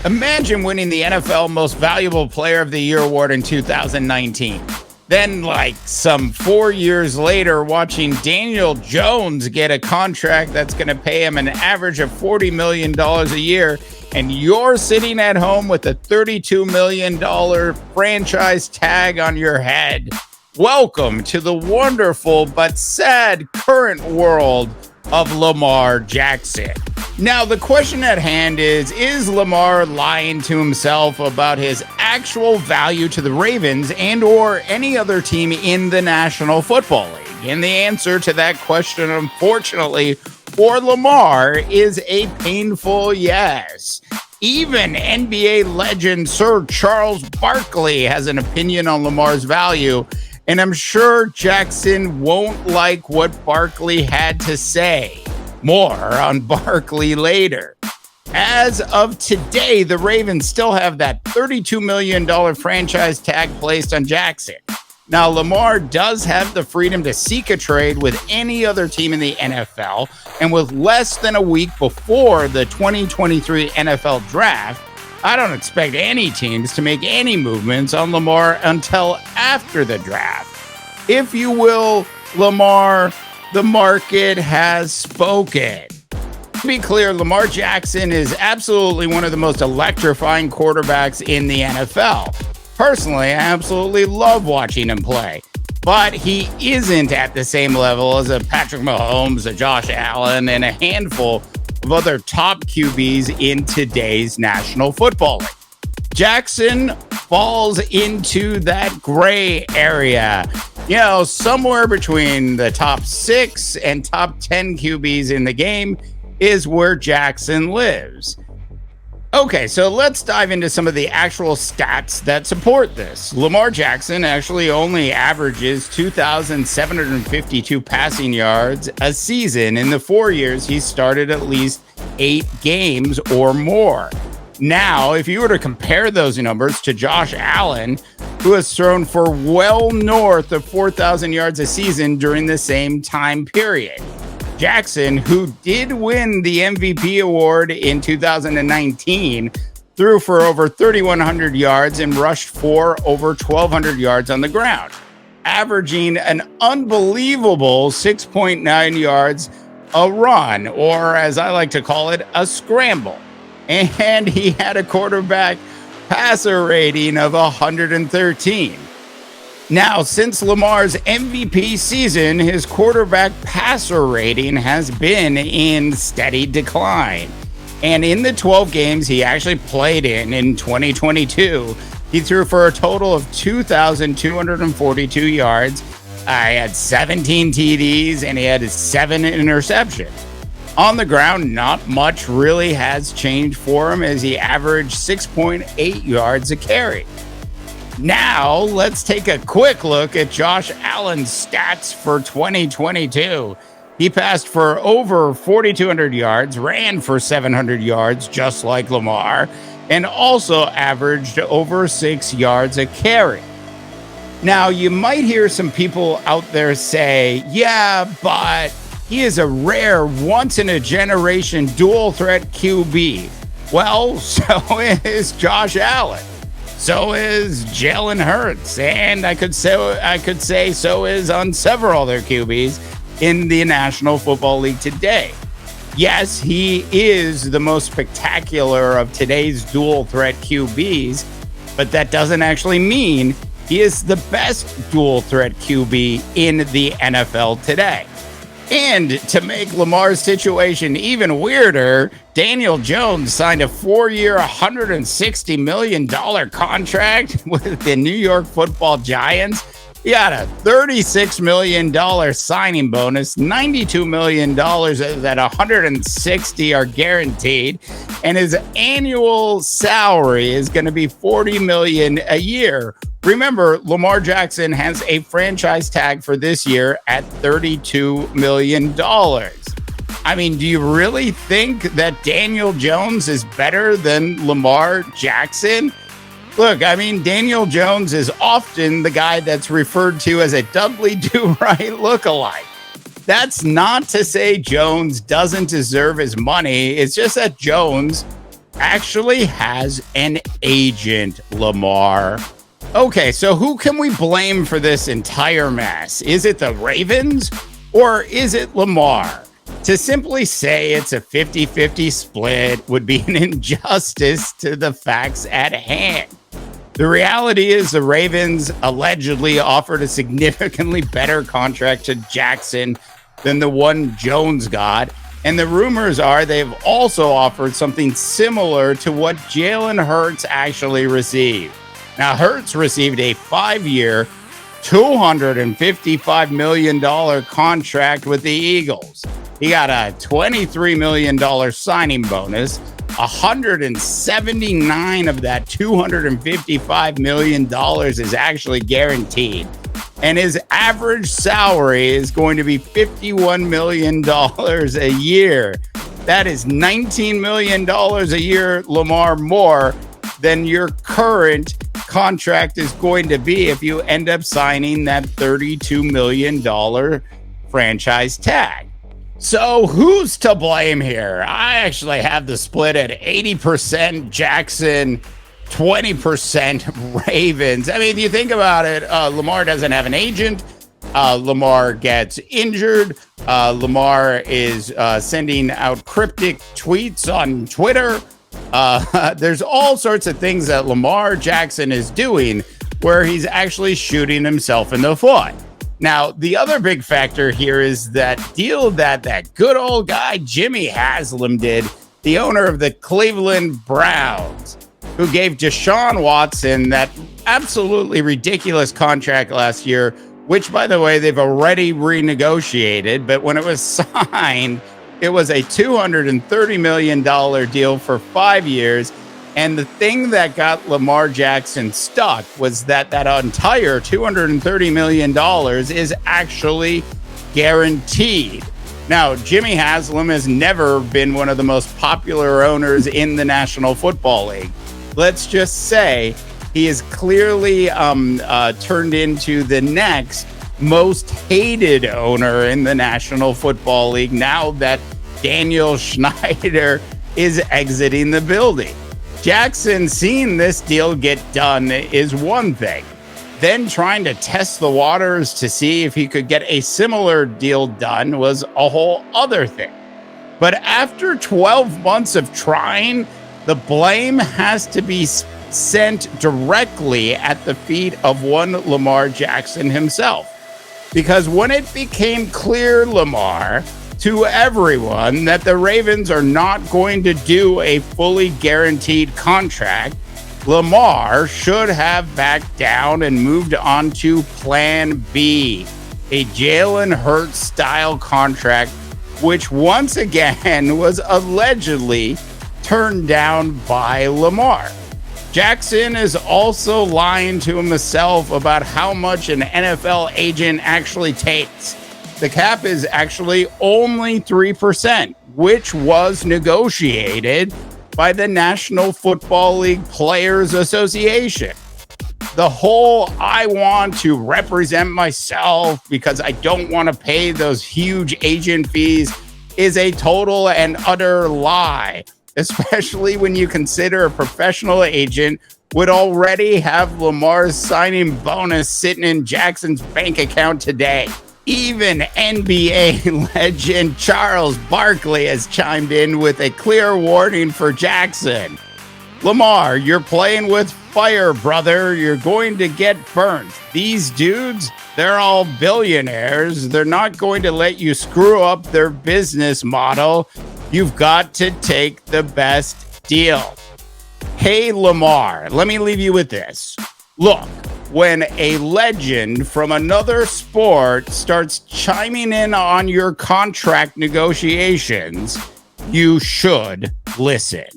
Imagine winning the NFL Most Valuable Player of the Year award in 2019. Then, like some 4 years later, watching Daniel Jones get a contract that's going to pay him an average of $40 million a year, and you're sitting at home with a $32 million franchise tag on your head. Welcome to the wonderful but sad current world of Lamar Jackson. Now, the question at hand is Lamar lying to himself about his actual value to the Ravens and or any other team in the National Football League? And the answer to that question, unfortunately, for Lamar is a painful yes. Even NBA legend Sir Charles Barkley has an opinion on Lamar's value, and I'm sure Jackson won't like what Barkley had to say. More on Barkley later. As of today, the Ravens still have that $32 million franchise tag placed on Jackson. Now, Lamar does have the freedom to seek a trade with any other team in the NFL, and with less than a week before the 2023 NFL Draft, I don't expect any teams to make any movements on Lamar until after the draft. If you will, Lamar, the market has spoken. To be clear, Lamar Jackson is absolutely one of the most electrifying quarterbacks in the NFL. Personally, I absolutely love watching him play, but he isn't at the same level as a Patrick Mahomes, a Josh Allen, and a handful of other top QBs in today's National Football League. Jackson falls into that gray area, somewhere between the top 6 and top 10 QBs in the game is where Jackson lives. Okay, so let's dive into some of the actual stats that support this. Lamar Jackson actually only averages 2,752 passing yards a season in the 4 years he started at least 8 games or more. Now, if you were to compare those numbers to Josh Allen, who has thrown for well north of 4,000 yards a season during the same time period. Jackson, who did win the MVP award in 2019, threw for over 3,100 yards and rushed for over 1,200 yards on the ground, averaging an unbelievable 6.9 yards a run, or as I like to call it, a scramble. And he had a quarterback passer rating of 113. Now, since Lamar's MVP season, his quarterback passer rating has been in steady decline. And in the 12 games he actually played in 2022, he threw for a total of 2,242 yards. He had 17 TDs and he had 7 interceptions. On the ground, not much really has changed for him as he averaged 6.8 yards a carry. Now, let's take a quick look at Josh Allen's stats for 2022. He passed for over 4,200 yards, ran for 700 yards, just like Lamar, and also averaged over 6 yards a carry. Now, you might hear some people out there say, yeah, but he is a rare, once-in-a-generation dual-threat QB. Well, so is Josh Allen. So is Jalen Hurts. And I could say so is on several other QBs in the National Football League today. Yes, he is the most spectacular of today's dual-threat QBs, but that doesn't actually mean he is the best dual-threat QB in the NFL today. And to make Lamar's situation even weirder, Daniel Jones signed a 4-year, $160 million contract with the New York Football Giants. He got a $36 million signing bonus, $92 million of that 160 are guaranteed, and his annual salary is going to be $40 million a year. Remember, Lamar Jackson has a franchise tag for this year at $32 million. I mean, do you really think that Daniel Jones is better than Lamar Jackson? Look, I mean, Daniel Jones is often the guy that's referred to as a Dudley Do-Right lookalike. That's not to say Jones doesn't deserve his money. It's just that Jones actually has an agent, Lamar. Okay, so who can we blame for this entire mess? Is it the Ravens or is it Lamar? To simply say it's a 50-50 split would be an injustice to the facts at hand. The reality is the Ravens allegedly offered a significantly better contract to Jackson than the one Jones got. And the rumors are they've also offered something similar to what Jalen Hurts actually received. Now, Hurts received a 5-year, $255 million contract with the Eagles. He got a $23 million signing bonus. 179 of that $255 million is actually guaranteed. And his average salary is going to be $51 million a year. That is $19 million a year, Lamar, more than your current contract is going to be if you end up signing that $32 million franchise tag. So who's to blame here? I actually have the split at 80% Jackson, 20% Ravens. I mean, if you think about it, Lamar doesn't have an agent. Lamar gets injured. Lamar is sending out cryptic tweets on Twitter. There's all sorts of things that Lamar Jackson is doing where he's actually shooting himself in the foot. Now, the other big factor here is that deal that good old guy Jimmy Haslam did, the owner of the Cleveland Browns, who gave Deshaun Watson that absolutely ridiculous contract last year, which, by the way, they've already renegotiated. But when it was signed, it was a $230 million deal for 5 years. And the thing that got Lamar Jackson stuck was that entire $230 million is actually guaranteed. Now, Jimmy Haslam has never been one of the most popular owners in the National Football League. Let's just say he is clearly turned into the next most hated owner in the National Football League now that Daniel Snyder is exiting the building. Jackson seeing this deal get done is one thing. Then trying to test the waters to see if he could get a similar deal done was a whole other thing. But after 12 months of trying, the blame has to be sent directly at the feet of one Lamar Jackson himself. Because when it became clear, Lamar, to everyone that the Ravens are not going to do a fully guaranteed contract, Lamar should have backed down and moved on to Plan B, a Jalen Hurts style contract, which once again was allegedly turned down by Lamar. Jackson is also lying to himself about how much an NFL agent actually takes. The cap is actually only 3%, which was negotiated by the National Football League Players Association. The whole I want to represent myself because I don't want to pay those huge agent fees is a total and utter lie, especially when you consider a professional agent would already have Lamar's signing bonus sitting in Jackson's bank account today. Even NBA legend Charles Barkley has chimed in with a clear warning for Jackson. Lamar, you're playing with fire, brother. You're going to get burnt. These dudes, they're all billionaires. They're not going to let you screw up their business model. You've got to take the best deal. Hey, Lamar, let me leave you with this. Look, when a legend from another sport starts chiming in on your contract negotiations, you should listen.